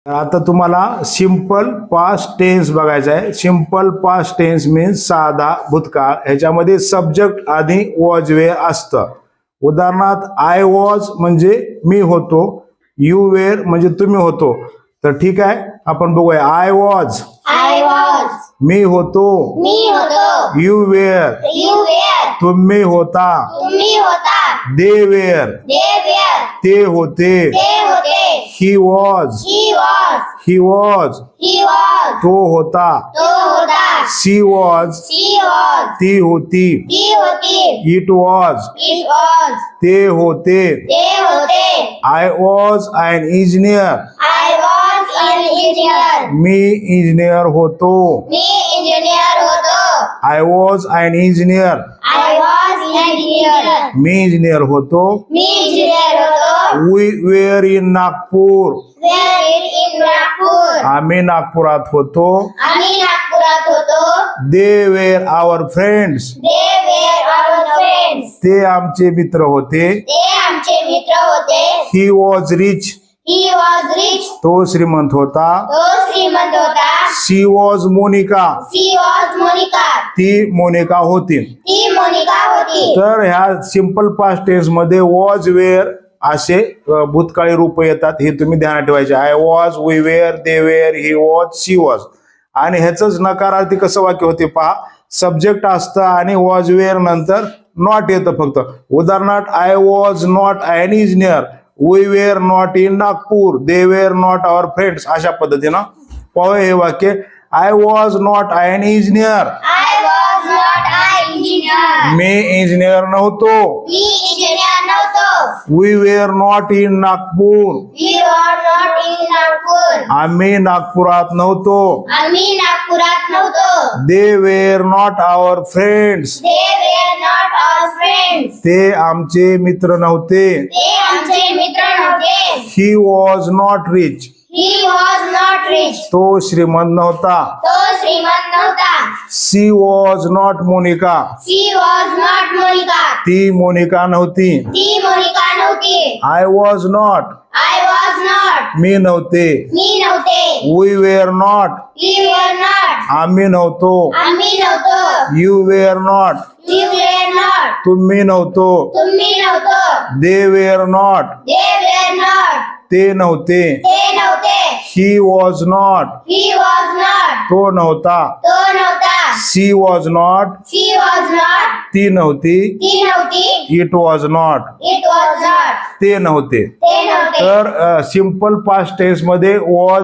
आता तुम्हाला simple past tense बघायचा आहे. सिंपल पास्ट टेन्स मीन्स साधा भूतकाळ. ह्याच्यामध्ये सब्जेक्ट आधी वॉज वेअर असतं. उदाहरणार्थ आय वॉज म्हणजे मी होतो, यू वेअर म्हणजे तुम्ही होतो. तर ठीक आहे, आपण बघूया. आय वॉज मी होतो, यू वेअर तुम्ही होता, दे वेअर ते होते, ही वॉज तो होता, शी वॉज ती होती, इट वॉज ते होते. आय वॉज एन इंजिनियर मी इंजिनियर होतो. आय वॉज एन इंजिनियर मी इंजिनियर होतो. वी वेअर इन नागपूर आम्ही नागपुरात होतो. दे वेअर आवर फ्रेंड्स ते आमचे मित्र होते. ही वॉज रिच तो श्रीमंत होता. शी वॉज मोनिका ती मोनिका होती. तर ह्या सिंपल पास्ट टेन्स मध्ये वॉज वेअर असे भूतकाळी रूप येतात. हे तुम्ही ध्यानात ठेवायचे. I was, we were, they were, he was, she was. आणि ह्याच नकारार्थी कसं वाक्य होते पहा. सब्जेक्ट असतं आणि वॉज वेअर नंतर नॉट येतं फक्त. उदाहरणार्थ I was not an engineer, we were not in Nagpur, they were not our friends. अशा पद्धतीनं पाहूया हे वाक्य. I was not an engineer मी इंजिनियर नव्हतो. We were not in Nagpur आम्ही नागपुरात नव्हतो. They were not our friends ते आमचे मित्र नव्हते. ही वॉज नॉट रिच तो श्रीमंत नव्हता. शी वॉज नॉट मोनिका ती मोनिका नव्हती. आय वॉज नॉट मी नव्हते. वी वेअर नॉट आम्ही नव्हतो. यू वेअर नॉट तुम्ही नव्हतो. दे वेअर नॉट ते नव्हते. ही वॉज नॉट तो नव्हता. शी वॉज नॉट ती नव्हती. इट वॉज नॉट ते नव्हते. तर सिंपल पास्ट टेन्स मध्ये वॉज